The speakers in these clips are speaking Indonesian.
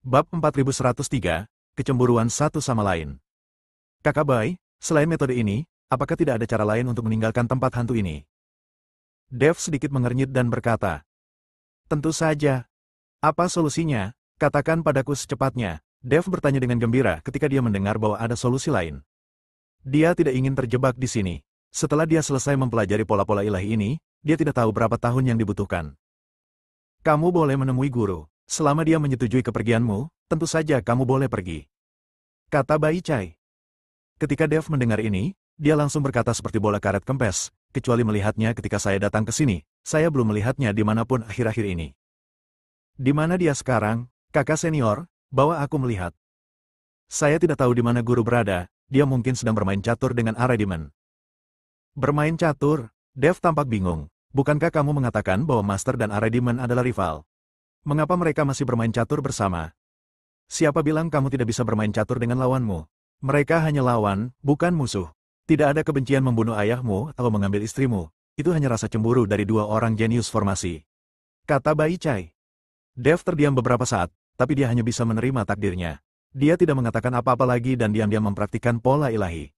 Bab 4103, Kecemburuan satu sama lain. Kakak Bai, selain metode ini, apakah tidak ada cara lain untuk meninggalkan tempat hantu ini? Dev sedikit mengernyit dan berkata, tentu saja. Apa solusinya? Katakan padaku secepatnya. Dev bertanya dengan gembira ketika dia mendengar bahwa ada solusi lain. Dia tidak ingin terjebak di sini. Setelah dia selesai mempelajari pola-pola ilahi ini, dia tidak tahu berapa tahun yang dibutuhkan. Kamu boleh menemui guru. Selama dia menyetujui kepergianmu, tentu saja kamu boleh pergi. Kata Bai Chai. Ketika Dev mendengar ini, dia langsung berkata seperti bola karet kempes, kecuali melihatnya ketika saya datang ke sini, saya belum melihatnya dimanapun akhir-akhir ini. Di mana dia sekarang, kakak senior, bawa aku melihat. Saya tidak tahu di mana guru berada, dia mungkin sedang bermain catur dengan Aradiman. Bermain catur? Dev tampak bingung. Bukankah kamu mengatakan bahwa Master dan Aradiman adalah rival? Mengapa mereka masih bermain catur bersama? Siapa bilang kamu tidak bisa bermain catur dengan lawanmu? Mereka hanya lawan, bukan musuh. Tidak ada kebencian membunuh ayahmu atau mengambil istrimu. Itu hanya rasa cemburu dari dua orang jenius formasi. Kata Bai Chai. Dev terdiam beberapa saat, tapi dia hanya bisa menerima takdirnya. Dia tidak mengatakan apa-apa lagi dan diam-diam mempraktikkan pola ilahi.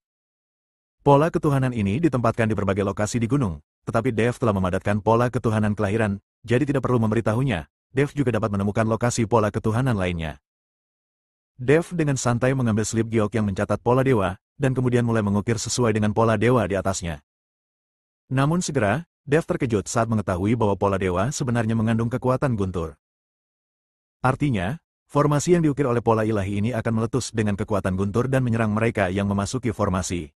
Pola ketuhanan ini ditempatkan di berbagai lokasi di gunung, tetapi Dev telah memadatkan pola ketuhanan kelahiran, jadi tidak perlu memberitahunya. Dev juga dapat menemukan lokasi pola ketuhanan lainnya. Dev dengan santai mengambil slip giok yang mencatat pola dewa, dan kemudian mulai mengukir sesuai dengan pola dewa di atasnya. Namun segera, Dev terkejut saat mengetahui bahwa pola dewa sebenarnya mengandung kekuatan guntur. Artinya, formasi yang diukir oleh pola ilahi ini akan meletus dengan kekuatan guntur dan menyerang mereka yang memasuki formasi.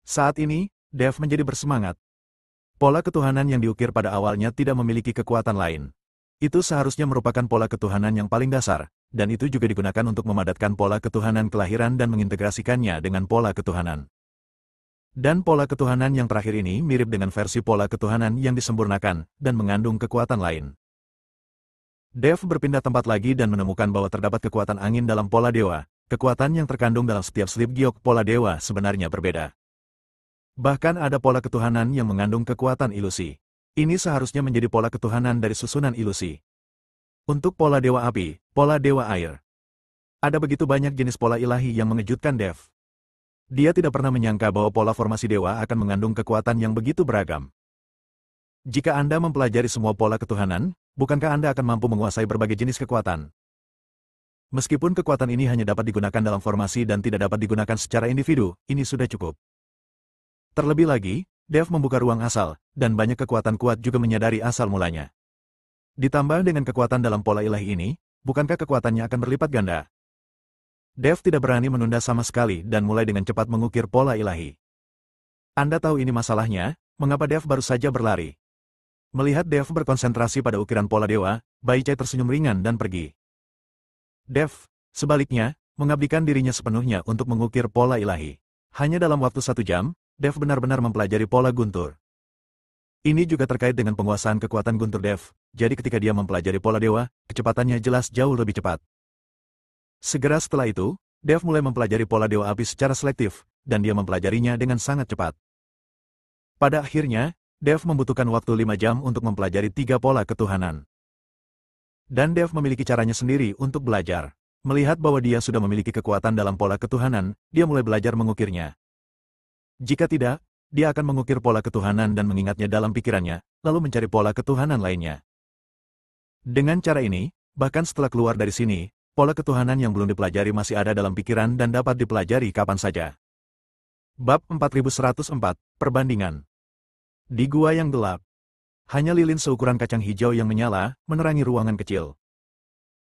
Saat ini, Dev menjadi bersemangat. Pola ketuhanan yang diukir pada awalnya tidak memiliki kekuatan lain. Itu seharusnya merupakan pola ketuhanan yang paling dasar, dan itu juga digunakan untuk memadatkan pola ketuhanan kelahiran dan mengintegrasikannya dengan pola ketuhanan. Dan pola ketuhanan yang terakhir ini mirip dengan versi pola ketuhanan yang disempurnakan, dan mengandung kekuatan lain. Dev berpindah tempat lagi dan menemukan bahwa terdapat kekuatan angin dalam pola dewa. Kekuatan yang terkandung dalam setiap slip giok pola dewa sebenarnya berbeda. Bahkan ada pola ketuhanan yang mengandung kekuatan ilusi. Ini seharusnya menjadi pola ketuhanan dari susunan ilusi. Untuk pola dewa api, pola dewa air. Ada begitu banyak jenis pola ilahi yang mengejutkan Dev. Dia tidak pernah menyangka bahwa pola formasi dewa akan mengandung kekuatan yang begitu beragam. Jika Anda mempelajari semua pola ketuhanan, bukankah Anda akan mampu menguasai berbagai jenis kekuatan? Meskipun kekuatan ini hanya dapat digunakan dalam formasi dan tidak dapat digunakan secara individu, ini sudah cukup. Terlebih lagi, Dev membuka ruang asal, dan banyak kekuatan kuat juga menyadari asal mulanya. Ditambah dengan kekuatan dalam pola ilahi ini, bukankah kekuatannya akan berlipat ganda? Dev tidak berani menunda sama sekali dan mulai dengan cepat mengukir pola ilahi. Anda tahu ini masalahnya, mengapa Dev baru saja berlari? Melihat Dev berkonsentrasi pada ukiran pola dewa, Bai Chai tersenyum ringan dan pergi. Dev, sebaliknya, mengabdikan dirinya sepenuhnya untuk mengukir pola ilahi. Hanya dalam waktu 1 jam, Dev benar-benar mempelajari pola guntur. Ini juga terkait dengan penguasaan kekuatan guntur Dev, jadi ketika dia mempelajari pola dewa, kecepatannya jelas jauh lebih cepat. Segera setelah itu, Dev mulai mempelajari pola dewa api secara selektif, dan dia mempelajarinya dengan sangat cepat. Pada akhirnya, Dev membutuhkan waktu 5 jam untuk mempelajari 3 pola ketuhanan. Dan Dev memiliki caranya sendiri untuk belajar. Melihat bahwa dia sudah memiliki kekuatan dalam pola ketuhanan, dia mulai belajar mengukirnya. Jika tidak, dia akan mengukir pola ketuhanan dan mengingatnya dalam pikirannya, lalu mencari pola ketuhanan lainnya. Dengan cara ini, bahkan setelah keluar dari sini, pola ketuhanan yang belum dipelajari masih ada dalam pikiran dan dapat dipelajari kapan saja. Bab 4104, Perbandingan. Di gua yang gelap, hanya lilin seukuran kacang hijau yang menyala, menerangi ruangan kecil.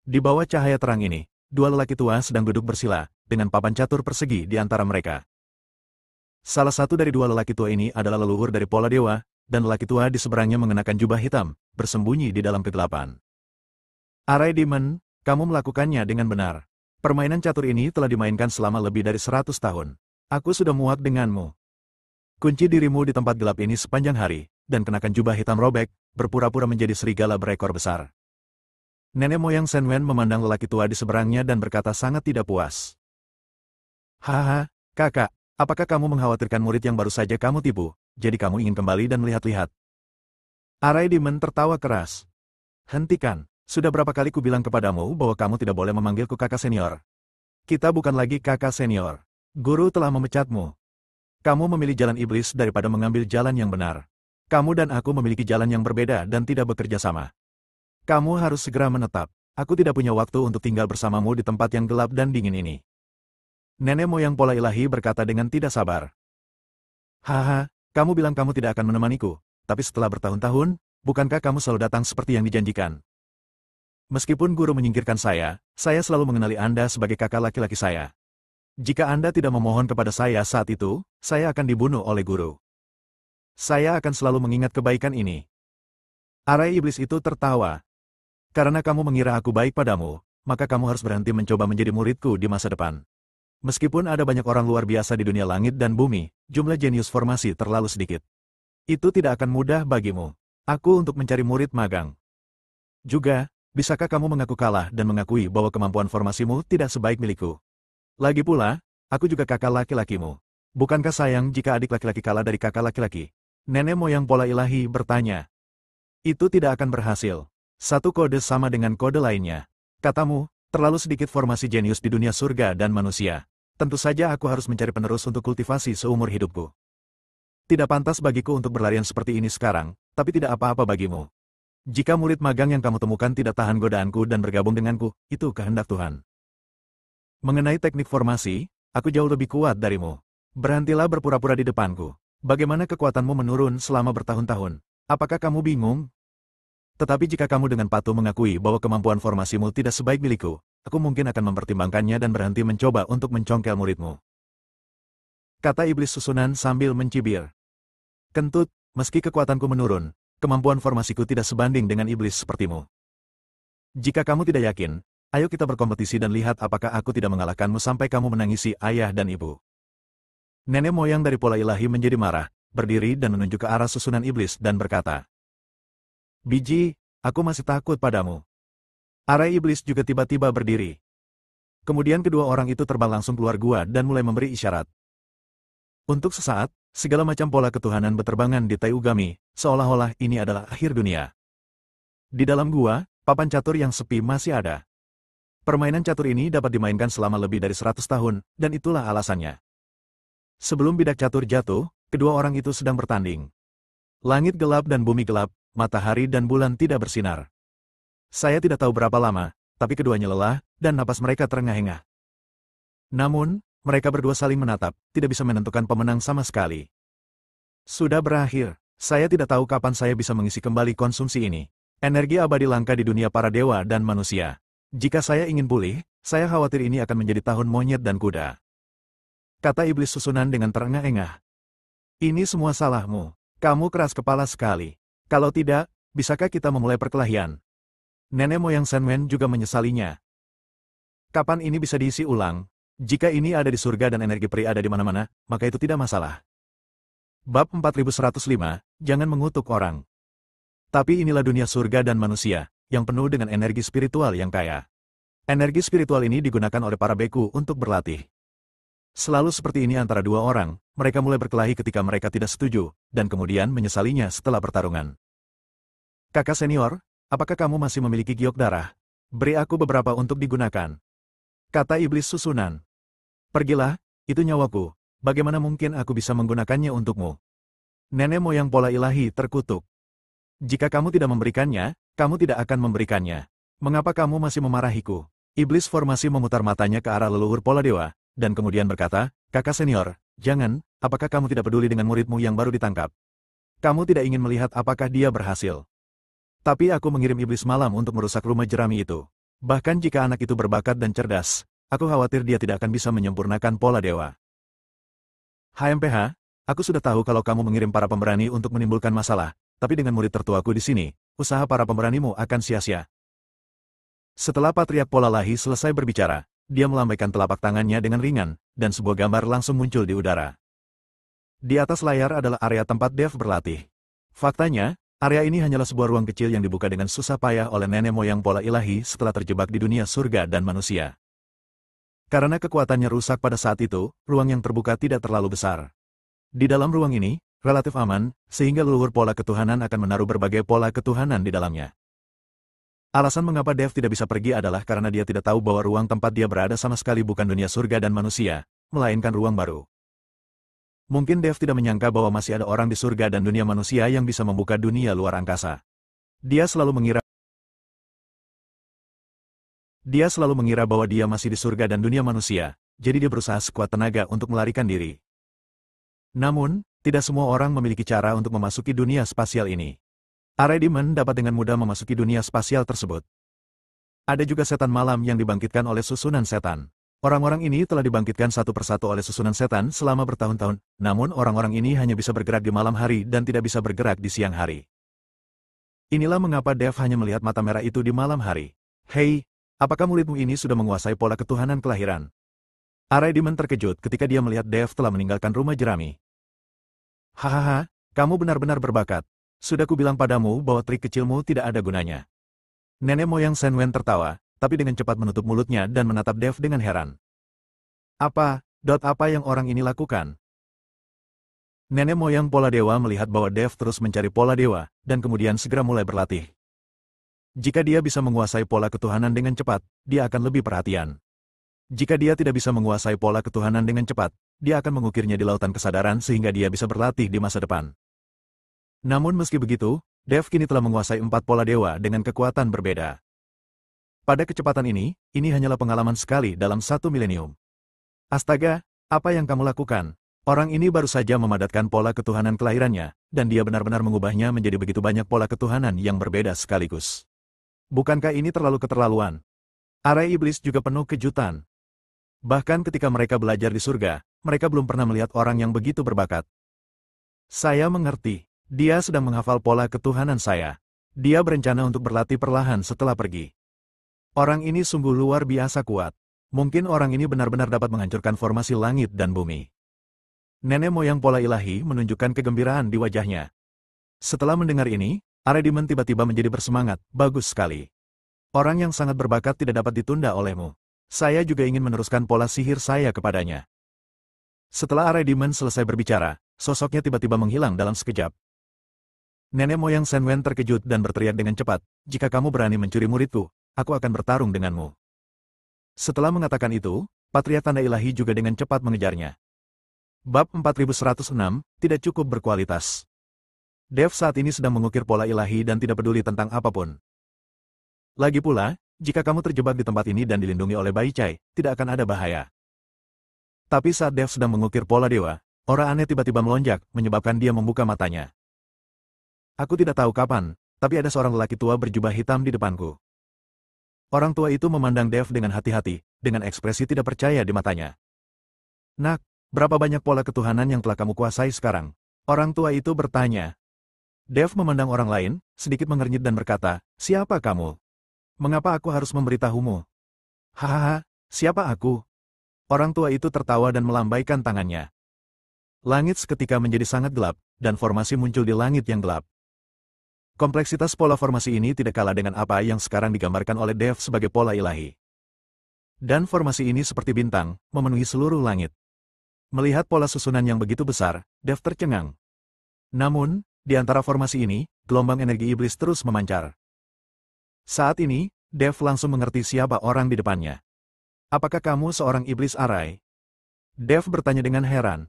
Di bawah cahaya terang ini, 2 lelaki tua sedang duduk bersila, dengan papan catur persegi di antara mereka. Salah satu dari 2 lelaki tua ini adalah leluhur dari pola dewa, dan lelaki tua di seberangnya mengenakan jubah hitam, bersembunyi di dalam kegelapan. Aradiman, kamu melakukannya dengan benar. Permainan catur ini telah dimainkan selama lebih dari 100 tahun. Aku sudah muak denganmu. Kunci dirimu di tempat gelap ini sepanjang hari, dan kenakan jubah hitam robek, berpura-pura menjadi serigala berekor besar. Nenek moyang Senwen memandang lelaki tua di seberangnya dan berkata sangat tidak puas. Haha, kakak. Apakah kamu mengkhawatirkan murid yang baru saja kamu tipu, jadi kamu ingin kembali dan melihat-lihat? Aradiman tertawa keras. Hentikan, Sudah berapa kali ku bilang kepadamu bahwa kamu tidak boleh memanggilku kakak senior. Kita bukan lagi kakak senior. Guru telah memecatmu. Kamu memilih jalan iblis daripada mengambil jalan yang benar. Kamu dan aku memiliki jalan yang berbeda dan tidak bekerja sama. Kamu harus segera menetap. Aku tidak punya waktu untuk tinggal bersamamu di tempat yang gelap dan dingin ini. Nenek moyang pola ilahi berkata dengan tidak sabar. Haha, kamu bilang kamu tidak akan menemaniku, tapi setelah bertahun-tahun, bukankah kamu selalu datang seperti yang dijanjikan? Meskipun guru menyingkirkan saya selalu mengenali Anda sebagai kakak laki-laki saya. Jika Anda tidak memohon kepada saya saat itu, saya akan dibunuh oleh guru. Saya akan selalu mengingat kebaikan ini. Arai iblis itu tertawa. Karena kamu mengira aku baik padamu, maka kamu harus berhenti mencoba menjadi muridku di masa depan. Meskipun ada banyak orang luar biasa di dunia langit dan bumi, jumlah jenius formasi terlalu sedikit. Itu tidak akan mudah bagimu. Aku untuk mencari murid magang. Juga, bisakah kamu mengaku kalah dan mengakui bahwa kemampuan formasimu tidak sebaik milikku? Lagi pula, aku juga kakak laki-lakimu. Bukankah sayang jika adik laki-laki kalah dari kakak laki-laki? Nenek moyang pola ilahi bertanya. Itu tidak akan berhasil. Satu kode sama dengan kode lainnya. Katamu, terlalu sedikit formasi jenius di dunia surga dan manusia. Tentu saja aku harus mencari penerus untuk kultivasi seumur hidupku. Tidak pantas bagiku untuk berlarian seperti ini sekarang, tapi tidak apa-apa bagimu. Jika murid magang yang kamu temukan tidak tahan godaanku dan bergabung denganku, itu kehendak Tuhan. Mengenai teknik formasi, aku jauh lebih kuat darimu. Berhentilah berpura-pura di depanku. Bagaimana kekuatanmu menurun selama bertahun-tahun? Apakah kamu bingung? Tetapi jika kamu dengan patuh mengakui bahwa kemampuan formasimu tidak sebaik milikku, aku mungkin akan mempertimbangkannya dan berhenti mencoba untuk mencongkel muridmu. Kata iblis susunan sambil mencibir. Kentut, meski kekuatanku menurun, kemampuan formasiku tidak sebanding dengan iblis sepertimu. Jika kamu tidak yakin, ayo kita berkompetisi dan lihat apakah aku tidak mengalahkanmu sampai kamu menangisi ayah dan ibu. Nenek moyang dari pola ilahi menjadi marah, berdiri dan menunjuk ke arah susunan iblis dan berkata, Biji, aku masih takut padamu. Arai iblis juga tiba-tiba berdiri. Kemudian kedua orang itu terbang langsung keluar gua dan mulai memberi isyarat. Untuk sesaat, segala macam pola ketuhanan berterbangan di Taiyugami, seolah-olah ini adalah akhir dunia. Di dalam gua, papan catur yang sepi masih ada. Permainan catur ini dapat dimainkan selama lebih dari 100 tahun, dan itulah alasannya. Sebelum bidak catur jatuh, kedua orang itu sedang bertanding. Langit gelap dan bumi gelap, matahari dan bulan tidak bersinar. Saya tidak tahu berapa lama, tapi keduanya lelah, dan napas mereka terengah-engah. Namun, mereka berdua saling menatap, tidak bisa menentukan pemenang sama sekali. Sudah berakhir, saya tidak tahu kapan saya bisa mengisi kembali konsumsi ini. Energi abadi langka di dunia para dewa dan manusia. Jika saya ingin pulih, saya khawatir ini akan menjadi tahun monyet dan kuda. Kata iblis susunan dengan terengah-engah. Ini semua salahmu. Kamu keras kepala sekali. Kalau tidak, bisakah kita memulai perkelahian? Nenek moyang Senwen juga menyesalinya. Kapan ini bisa diisi ulang? Jika ini ada di surga dan energi peri ada di mana-mana, maka itu tidak masalah. Bab 4105, jangan mengutuk orang. Tapi inilah dunia surga dan manusia, yang penuh dengan energi spiritual yang kaya. Energi spiritual ini digunakan oleh para beku untuk berlatih. Selalu seperti ini antara dua orang, mereka mulai berkelahi ketika mereka tidak setuju, dan kemudian menyesalinya setelah pertarungan. Kakak senior, apakah kamu masih memiliki giok darah? Beri aku beberapa untuk digunakan. Kata iblis susunan. Pergilah, itu nyawaku, bagaimana mungkin aku bisa menggunakannya untukmu? Nenek moyang pola ilahi terkutuk. Jika kamu tidak memberikannya, kamu tidak akan memberikannya. Mengapa kamu masih memarahiku? Iblis formasi memutar matanya ke arah leluhur pola dewa, dan kemudian berkata, kakak senior, jangan, apakah kamu tidak peduli dengan muridmu yang baru ditangkap? Kamu tidak ingin melihat apakah dia berhasil. Tapi aku mengirim iblis malam untuk merusak rumah jerami itu. Bahkan jika anak itu berbakat dan cerdas, aku khawatir dia tidak akan bisa menyempurnakan pola dewa. HMPH, aku sudah tahu kalau kamu mengirim para pemberani untuk menimbulkan masalah, tapi dengan murid tertuaku di sini, usaha para pemberanimu akan sia-sia. Setelah Patriark Pola Lahi selesai berbicara, dia melambaikan telapak tangannya dengan ringan, dan sebuah gambar langsung muncul di udara. Di atas layar adalah area tempat Dev berlatih. Faktanya, area ini hanyalah sebuah ruang kecil yang dibuka dengan susah payah oleh nenek moyang pola ilahi setelah terjebak di dunia surga dan manusia. Karena kekuatannya rusak pada saat itu, ruang yang terbuka tidak terlalu besar. Di dalam ruang ini, relatif aman, sehingga leluhur pola ketuhanan akan menaruh berbagai pola ketuhanan di dalamnya. Alasan mengapa Dev tidak bisa pergi adalah karena dia tidak tahu bahwa ruang tempat dia berada sama sekali bukan dunia surga dan manusia, melainkan ruang baru. Mungkin Dev tidak menyangka bahwa masih ada orang di surga dan dunia manusia yang bisa membuka dunia luar angkasa. Dia selalu mengira bahwa dia masih di surga dan dunia manusia, jadi dia berusaha sekuat tenaga untuk melarikan diri. Namun, tidak semua orang memiliki cara untuk memasuki dunia spasial ini. Array Demon dapat dengan mudah memasuki dunia spasial tersebut. Ada juga setan malam yang dibangkitkan oleh susunan setan. Orang-orang ini telah dibangkitkan satu persatu oleh susunan setan selama bertahun-tahun, namun orang-orang ini hanya bisa bergerak di malam hari dan tidak bisa bergerak di siang hari. Inilah mengapa Dev hanya melihat mata merah itu di malam hari. Hei, apakah muridmu ini sudah menguasai pola ketuhanan kelahiran? Array Demon terkejut ketika dia melihat Dev telah meninggalkan rumah jerami. Hahaha, kamu benar-benar berbakat. Sudah kubilang padamu bahwa trik kecilmu tidak ada gunanya. Nenek moyang Senwen tertawa, tapi dengan cepat menutup mulutnya dan menatap Dev dengan heran. Apa yang orang ini lakukan? Nenek moyang pola dewa melihat bahwa Dev terus mencari pola dewa, dan kemudian segera mulai berlatih. Jika dia bisa menguasai pola ketuhanan dengan cepat, dia akan lebih perhatian. Jika dia tidak bisa menguasai pola ketuhanan dengan cepat, dia akan mengukirnya di lautan kesadaran sehingga dia bisa berlatih di masa depan. Namun meski begitu, Dev kini telah menguasai 4 pola dewa dengan kekuatan berbeda. Pada kecepatan ini hanyalah pengalaman sekali dalam 1 milenium. Astaga, apa yang kamu lakukan? Orang ini baru saja memadatkan pola ketuhanan kelahirannya, dan dia benar-benar mengubahnya menjadi begitu banyak pola ketuhanan yang berbeda sekaligus. Bukankah ini terlalu keterlaluan? Array iblis juga penuh kejutan. Bahkan ketika mereka belajar di surga, mereka belum pernah melihat orang yang begitu berbakat. Saya mengerti. Dia sedang menghafal pola ketuhanan saya. Dia berencana untuk berlatih perlahan setelah pergi. Orang ini sungguh luar biasa kuat. Mungkin orang ini benar-benar dapat menghancurkan formasi langit dan bumi. Nenek moyang pola ilahi menunjukkan kegembiraan di wajahnya. Setelah mendengar ini, Array Demon tiba-tiba menjadi bersemangat, bagus sekali. Orang yang sangat berbakat tidak dapat ditunda olehmu. Saya juga ingin meneruskan pola sihir saya kepadanya. Setelah Array Demon selesai berbicara, sosoknya tiba-tiba menghilang dalam sekejap. Nenek moyang Senwen terkejut dan berteriak dengan cepat, jika kamu berani mencuri muridku, aku akan bertarung denganmu. Setelah mengatakan itu, Patria Tanda Ilahi juga dengan cepat mengejarnya. Bab 4106, tidak cukup berkualitas. Dev saat ini sedang mengukir pola ilahi dan tidak peduli tentang apapun. Lagi pula, jika kamu terjebak di tempat ini dan dilindungi oleh Bai Chai, tidak akan ada bahaya. Tapi saat Dev sedang mengukir pola dewa, aura aneh tiba-tiba melonjak, menyebabkan dia membuka matanya. Aku tidak tahu kapan, tapi ada seorang lelaki tua berjubah hitam di depanku. Orang tua itu memandang Dev dengan hati-hati, dengan ekspresi tidak percaya di matanya. Nak, berapa banyak pola ketuhanan yang telah kamu kuasai sekarang? Orang tua itu bertanya. Dev memandang orang lain, sedikit mengernyit dan berkata, siapa kamu? Mengapa aku harus memberitahumu? Hahaha, siapa aku? Orang tua itu tertawa dan melambaikan tangannya. Langit seketika menjadi sangat gelap, dan formasi muncul di langit yang gelap. Kompleksitas pola formasi ini tidak kalah dengan apa yang sekarang digambarkan oleh Dev sebagai pola ilahi. Dan formasi ini seperti bintang, memenuhi seluruh langit. Melihat pola susunan yang begitu besar, Dev tercengang. Namun, di antara formasi ini, gelombang energi iblis terus memancar. Saat ini, Dev langsung mengerti siapa orang di depannya. Apakah kamu seorang iblis Array? Dev bertanya dengan heran.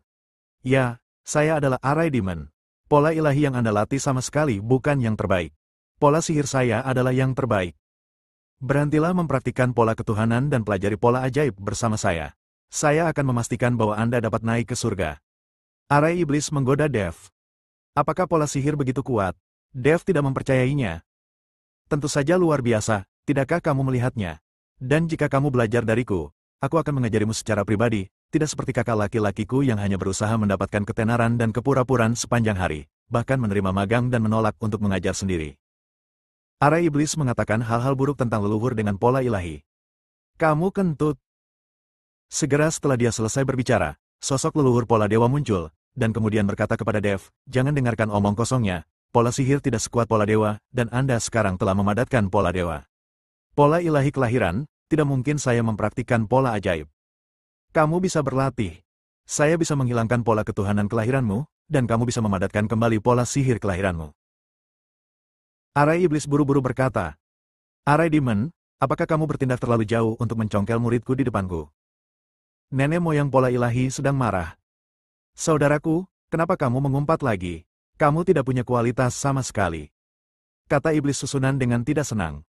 Ya, saya adalah Array Demon. Pola ilahi yang Anda latih sama sekali bukan yang terbaik. Pola sihir saya adalah yang terbaik. Berhentilah mempraktikkan pola ketuhanan dan pelajari pola ajaib bersama saya. Saya akan memastikan bahwa Anda dapat naik ke surga. Array iblis menggoda Dev. Apakah pola sihir begitu kuat? Dev tidak mempercayainya. Tentu saja luar biasa, tidakkah kamu melihatnya? Dan jika kamu belajar dariku, aku akan mengajarimu secara pribadi. Tidak seperti kakak laki-lakiku yang hanya berusaha mendapatkan ketenaran dan kepura-puraan sepanjang hari, bahkan menerima magang dan menolak untuk mengajar sendiri. Array iblis mengatakan hal-hal buruk tentang leluhur dengan pola ilahi. Kamu kentut. Segera setelah dia selesai berbicara, sosok leluhur pola dewa muncul, dan kemudian berkata kepada Dev, jangan dengarkan omong kosongnya, pola sihir tidak sekuat pola dewa, dan Anda sekarang telah memadatkan pola dewa. Pola ilahi kelahiran, tidak mungkin saya mempraktikkan pola ajaib. Kamu bisa berlatih. Saya bisa menghilangkan pola ketuhanan kelahiranmu, dan kamu bisa memadatkan kembali pola sihir kelahiranmu. Array iblis buru-buru berkata. Arai Demon, apakah kamu bertindak terlalu jauh untuk mencongkel muridku di depanku? Nenek moyang pola ilahi sedang marah. Saudaraku, kenapa kamu mengumpat lagi? Kamu tidak punya kualitas sama sekali. Kata iblis susunan dengan tidak senang.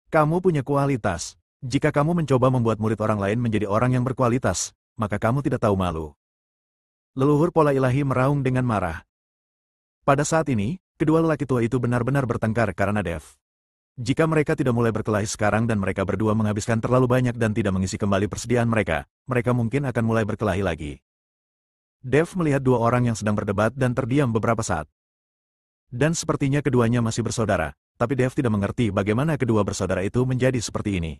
Kamu punya kualitas. Jika kamu mencoba membuat murid orang lain menjadi orang yang berkualitas, maka kamu tidak tahu malu. Leluhur pola ilahi meraung dengan marah. Pada saat ini, kedua lelaki tua itu benar-benar bertengkar karena Dev. Jika mereka tidak mulai berkelahi sekarang dan mereka berdua menghabiskan terlalu banyak dan tidak mengisi kembali persediaan mereka, mereka mungkin akan mulai berkelahi lagi. Dev melihat dua orang yang sedang berdebat dan terdiam beberapa saat. Dan sepertinya keduanya masih bersaudara, tapi Dev tidak mengerti bagaimana kedua bersaudara itu menjadi seperti ini.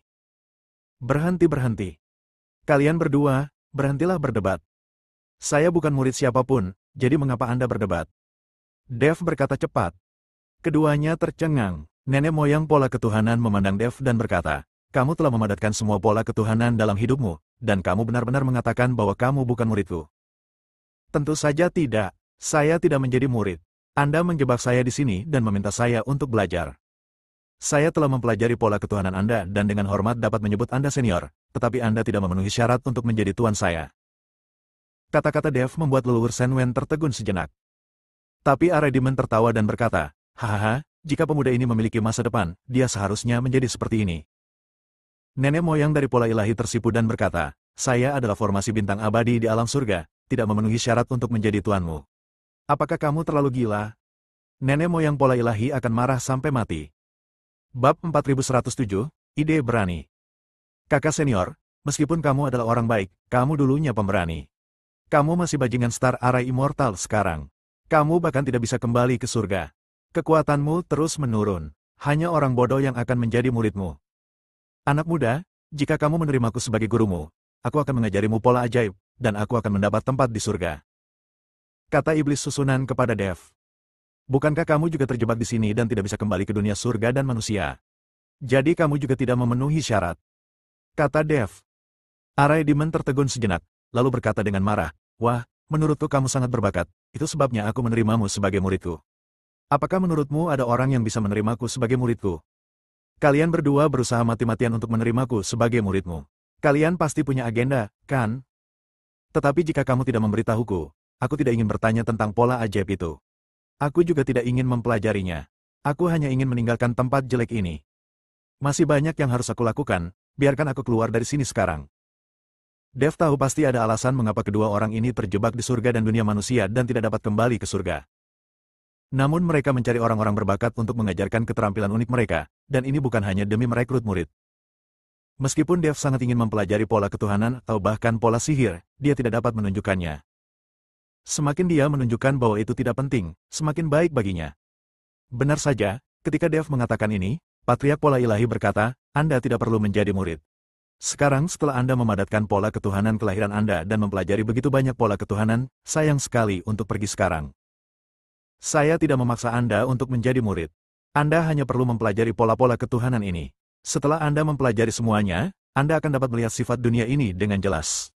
Berhenti. Kalian berdua, berhentilah berdebat. Saya bukan murid siapapun, jadi mengapa Anda berdebat? Dev berkata cepat. Keduanya tercengang. Nenek moyang pola ketuhanan memandang Dev dan berkata, kamu telah memadatkan semua pola ketuhanan dalam hidupmu, dan kamu benar-benar mengatakan bahwa kamu bukan muridku. Tentu saja tidak. Saya tidak menjadi murid. Anda menjebak saya di sini dan meminta saya untuk belajar. Saya telah mempelajari pola ketuhanan Anda dan dengan hormat dapat menyebut Anda senior, tetapi Anda tidak memenuhi syarat untuk menjadi tuan saya. Kata-kata Dev membuat leluhur Senwen tertegun sejenak. Tapi Arai Demon tertawa dan berkata, hahaha, jika pemuda ini memiliki masa depan, dia seharusnya menjadi seperti ini. Nenek moyang dari pola ilahi tersipu dan berkata, saya adalah formasi bintang abadi di alam surga, tidak memenuhi syarat untuk menjadi tuanmu. Apakah kamu terlalu gila? Nenek moyang pola ilahi akan marah sampai mati. Bab 4107, Ide Berani. Kakak senior, meskipun kamu adalah orang baik, kamu dulunya pemberani. Kamu masih bajingan star Arai Immortal sekarang. Kamu bahkan tidak bisa kembali ke surga. Kekuatanmu terus menurun. Hanya orang bodoh yang akan menjadi muridmu. Anak muda, jika kamu menerimaku sebagai gurumu, aku akan mengajarimu pola ajaib, dan aku akan mendapat tempat di surga. Kata iblis susunan kepada Dev. Bukankah kamu juga terjebak di sini dan tidak bisa kembali ke dunia surga dan manusia? Jadi kamu juga tidak memenuhi syarat. Kata Dev. Arai Demon tertegun sejenak, lalu berkata dengan marah, wah, menurutku kamu sangat berbakat, itu sebabnya aku menerimamu sebagai muridku. Apakah menurutmu ada orang yang bisa menerimaku sebagai muridku? Kalian berdua berusaha mati-matian untuk menerimaku sebagai muridmu. Kalian pasti punya agenda, kan? Tetapi jika kamu tidak memberitahuku, aku tidak ingin bertanya tentang pola ajaib itu. Aku juga tidak ingin mempelajarinya. Aku hanya ingin meninggalkan tempat jelek ini. Masih banyak yang harus aku lakukan, biarkan aku keluar dari sini sekarang. Dev tahu pasti ada alasan mengapa kedua orang ini terjebak di surga dan dunia manusia dan tidak dapat kembali ke surga. Namun mereka mencari orang-orang berbakat untuk mengajarkan keterampilan unik mereka, dan ini bukan hanya demi merekrut murid. Meskipun Dev sangat ingin mempelajari pola ketuhanan atau bahkan pola sihir, dia tidak dapat menunjukkannya. Semakin dia menunjukkan bahwa itu tidak penting, semakin baik baginya. Benar saja, ketika Dev mengatakan ini, Patriark Pola Ilahi berkata, Anda tidak perlu menjadi murid. Sekarang setelah Anda memadatkan pola ketuhanan kelahiran Anda dan mempelajari begitu banyak pola ketuhanan, sayang sekali untuk pergi sekarang. Saya tidak memaksa Anda untuk menjadi murid. Anda hanya perlu mempelajari pola-pola ketuhanan ini. Setelah Anda mempelajari semuanya, Anda akan dapat melihat sifat dunia ini dengan jelas.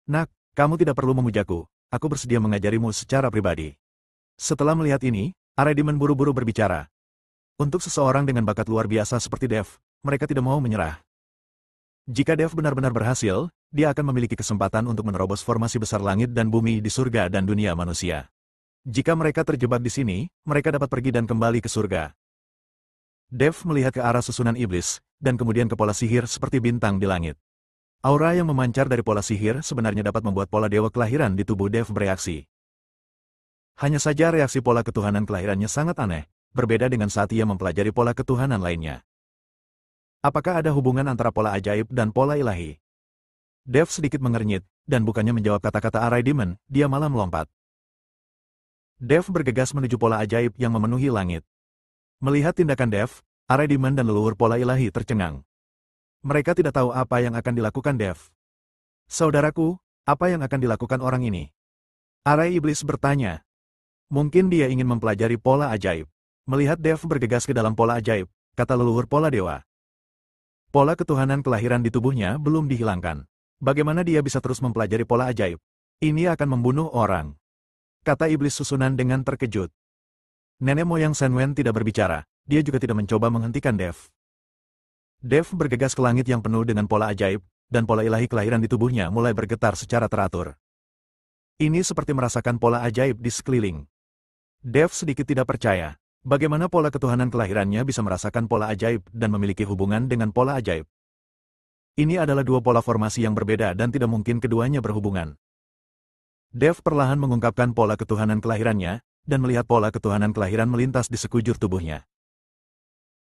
Nak, kamu tidak perlu memujaku. Aku bersedia mengajarimu secara pribadi. Setelah melihat ini, Arai Demon buru-buru berbicara. Untuk seseorang dengan bakat luar biasa seperti Dev, mereka tidak mau menyerah. Jika Dev benar-benar berhasil, dia akan memiliki kesempatan untuk menerobos formasi besar langit dan bumi di surga dan dunia manusia. Jika mereka terjebak di sini, mereka dapat pergi dan kembali ke surga. Dev melihat ke arah susunan iblis, dan kemudian ke pola sihir seperti bintang di langit. Aura yang memancar dari pola sihir sebenarnya dapat membuat pola dewa kelahiran di tubuh Dev bereaksi. Hanya saja reaksi pola ketuhanan kelahirannya sangat aneh, berbeda dengan saat ia mempelajari pola ketuhanan lainnya. Apakah ada hubungan antara pola ajaib dan pola ilahi? Dev sedikit mengernyit, dan bukannya menjawab kata-kata Arai Demon, dia malah melompat. Dev bergegas menuju pola ajaib yang memenuhi langit. Melihat tindakan Dev, Arai Demon dan leluhur pola ilahi tercengang. Mereka tidak tahu apa yang akan dilakukan Dev. Saudaraku, apa yang akan dilakukan orang ini? Arai Iblis bertanya. Mungkin dia ingin mempelajari pola ajaib. Melihat Dev bergegas ke dalam pola ajaib, kata leluhur pola dewa. Pola ketuhanan kelahiran di tubuhnya belum dihilangkan. Bagaimana dia bisa terus mempelajari pola ajaib? Ini akan membunuh orang. Kata iblis susunan dengan terkejut. Nenek moyang Senwen tidak berbicara, dia juga tidak mencoba menghentikan Dev. Dev bergegas ke langit yang penuh dengan pola ajaib, dan pola ilahi kelahiran di tubuhnya mulai bergetar secara teratur. Ini seperti merasakan pola ajaib di sekeliling. Dev sedikit tidak percaya, bagaimana pola ketuhanan kelahirannya bisa merasakan pola ajaib dan memiliki hubungan dengan pola ajaib. Ini adalah dua pola formasi yang berbeda dan tidak mungkin keduanya berhubungan. Dev perlahan mengungkapkan pola ketuhanan kelahirannya, dan melihat pola ketuhanan kelahiran melintas di sekujur tubuhnya.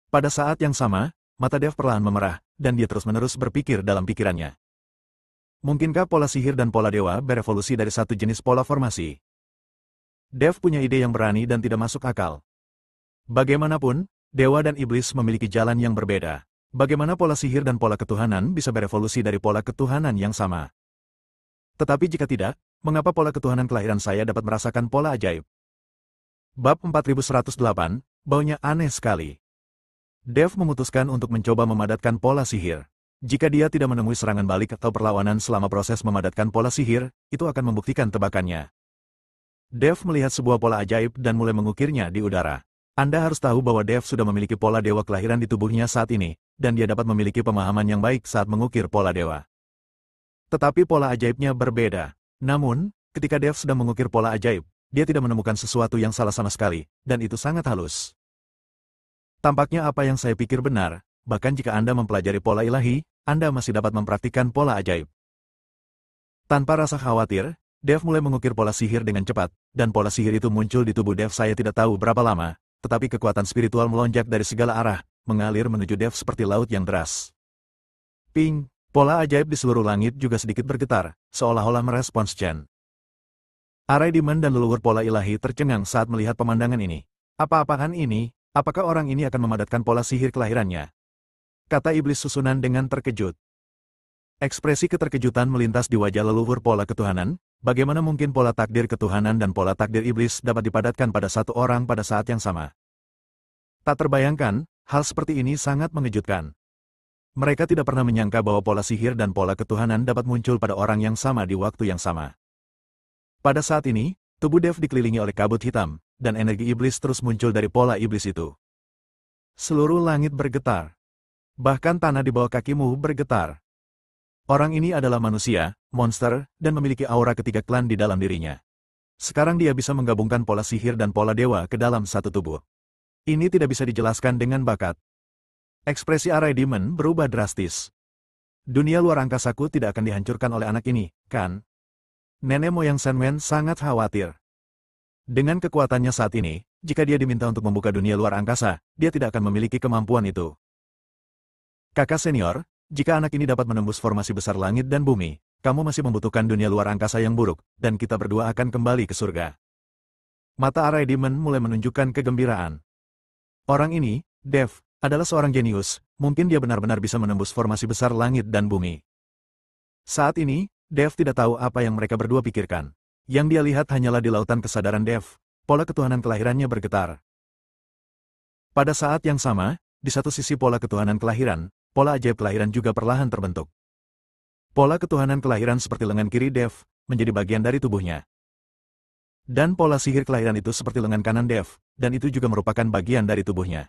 Pada saat yang sama, mata Dev perlahan memerah, dan dia terus-menerus berpikir dalam pikirannya. Mungkinkah pola sihir dan pola dewa berevolusi dari satu jenis pola formasi? Dev punya ide yang berani dan tidak masuk akal. Bagaimanapun, dewa dan iblis memiliki jalan yang berbeda. Bagaimana pola sihir dan pola ketuhanan bisa berevolusi dari pola ketuhanan yang sama? Tetapi jika tidak, mengapa pola ketuhanan kelahiran saya dapat merasakan pola ajaib? Bab 4108, baunya aneh sekali. Dev memutuskan untuk mencoba memadatkan pola sihir. Jika dia tidak menemui serangan balik atau perlawanan selama proses memadatkan pola sihir, itu akan membuktikan tebakannya. Dev melihat sebuah pola ajaib dan mulai mengukirnya di udara. Anda harus tahu bahwa Dev sudah memiliki pola dewa kelahiran di tubuhnya saat ini, dan dia dapat memiliki pemahaman yang baik saat mengukir pola dewa. Tetapi pola ajaibnya berbeda. Namun, ketika Dev sedang mengukir pola ajaib, dia tidak menemukan sesuatu yang salah sama sekali, dan itu sangat halus. Tampaknya apa yang saya pikir benar, bahkan jika Anda mempelajari pola ilahi, Anda masih dapat mempraktikkan pola ajaib. Tanpa rasa khawatir, Dev mulai mengukir pola sihir dengan cepat, dan pola sihir itu muncul di tubuh Dev. Saya tidak tahu berapa lama, tetapi kekuatan spiritual melonjak dari segala arah, mengalir menuju Dev seperti laut yang deras. Ping, pola ajaib di seluruh langit juga sedikit bergetar, seolah-olah merespons Chen. Arai Demon dan leluhur pola ilahi tercengang saat melihat pemandangan ini. Apa-apaan ini? Apakah orang ini akan memadatkan pola sihir kelahirannya? Kata iblis susunan dengan terkejut. Ekspresi keterkejutan melintas di wajah leluhur pola ketuhanan. Bagaimana mungkin pola takdir ketuhanan dan pola takdir iblis dapat dipadatkan pada satu orang pada saat yang sama? Tak terbayangkan, hal seperti ini sangat mengejutkan. Mereka tidak pernah menyangka bahwa pola sihir dan pola ketuhanan dapat muncul pada orang yang sama di waktu yang sama. Pada saat ini, tubuh Dev dikelilingi oleh kabut hitam, dan energi iblis terus muncul dari pola iblis itu. Seluruh langit bergetar. Bahkan tanah di bawah kakimu bergetar. Orang ini adalah manusia, monster, dan memiliki aura ketiga klan di dalam dirinya. Sekarang dia bisa menggabungkan pola sihir dan pola dewa ke dalam satu tubuh. Ini tidak bisa dijelaskan dengan bakat. Ekspresi Arai Demon berubah drastis. Dunia luar angkasaku tidak akan dihancurkan oleh anak ini, kan? Nenek moyang Senwen sangat khawatir. Dengan kekuatannya saat ini, jika dia diminta untuk membuka dunia luar angkasa, dia tidak akan memiliki kemampuan itu. Kakak senior, jika anak ini dapat menembus formasi besar langit dan bumi, kamu masih membutuhkan dunia luar angkasa yang buruk, dan kita berdua akan kembali ke surga. Mata Arai Demon mulai menunjukkan kegembiraan. Orang ini, Dev, adalah seorang jenius, mungkin dia benar-benar bisa menembus formasi besar langit dan bumi. Saat ini, Dev tidak tahu apa yang mereka berdua pikirkan. Yang dia lihat hanyalah di lautan kesadaran Dev, pola ketuhanan kelahirannya bergetar. Pada saat yang sama, di satu sisi pola ketuhanan kelahiran, pola ajaib kelahiran juga perlahan terbentuk. Pola ketuhanan kelahiran seperti lengan kiri Dev, menjadi bagian dari tubuhnya. Dan pola sihir kelahiran itu seperti lengan kanan Dev, dan itu juga merupakan bagian dari tubuhnya.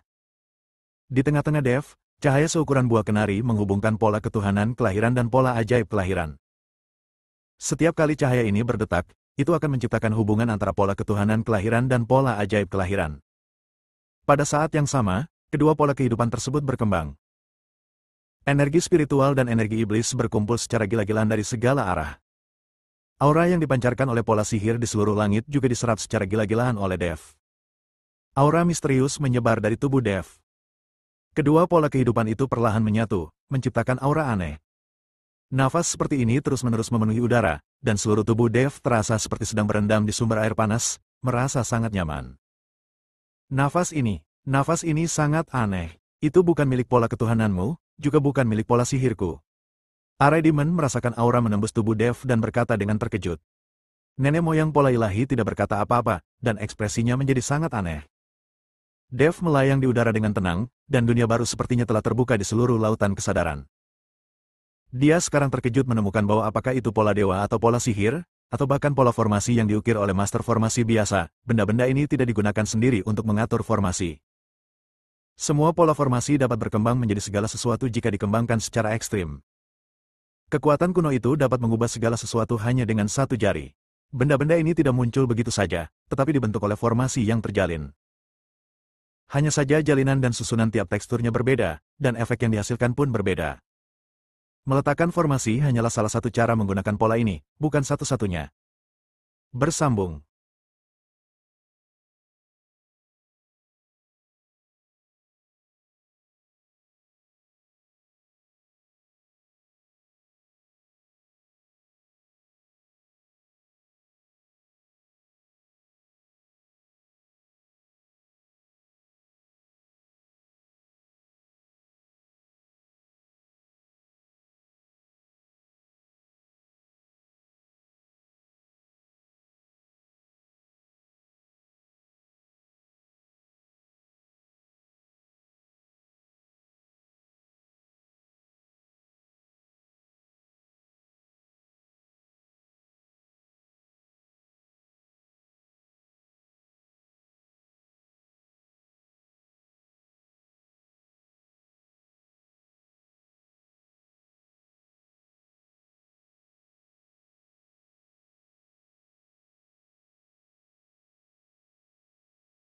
Di tengah-tengah Dev, cahaya seukuran buah kenari menghubungkan pola ketuhanan kelahiran dan pola ajaib kelahiran. Setiap kali cahaya ini berdetak, itu akan menciptakan hubungan antara pola ketuhanan kelahiran dan pola ajaib kelahiran. Pada saat yang sama, kedua pola kehidupan tersebut berkembang. Energi spiritual dan energi iblis berkumpul secara gila-gilaan dari segala arah. Aura yang dipancarkan oleh pola sihir di seluruh langit juga diserap secara gila-gilaan oleh Dev. Aura misterius menyebar dari tubuh Dev. Kedua pola kehidupan itu perlahan menyatu, menciptakan aura aneh. Nafas seperti ini terus-menerus memenuhi udara, dan seluruh tubuh Dev terasa seperti sedang berendam di sumber air panas, merasa sangat nyaman. Nafas ini sangat aneh. Itu bukan milik pola ketuhananmu, juga bukan milik pola sihirku. Arai Demon merasakan aura menembus tubuh Dev dan berkata dengan terkejut. Nenek moyang pola ilahi tidak berkata apa-apa, dan ekspresinya menjadi sangat aneh. Dev melayang di udara dengan tenang, dan dunia baru sepertinya telah terbuka di seluruh lautan kesadaran. Dia sekarang terkejut menemukan bahwa apakah itu pola dewa atau pola sihir, atau bahkan pola formasi yang diukir oleh master formasi biasa, benda-benda ini tidak digunakan sendiri untuk mengatur formasi. Semua pola formasi dapat berkembang menjadi segala sesuatu jika dikembangkan secara ekstrim. Kekuatan kuno itu dapat mengubah segala sesuatu hanya dengan satu jari. Benda-benda ini tidak muncul begitu saja, tetapi dibentuk oleh formasi yang terjalin. Hanya saja jalinan dan susunan tiap teksturnya berbeda, dan efek yang dihasilkan pun berbeda. Meletakkan formasi hanyalah salah satu cara menggunakan pola ini, bukan satu-satunya. Bersambung.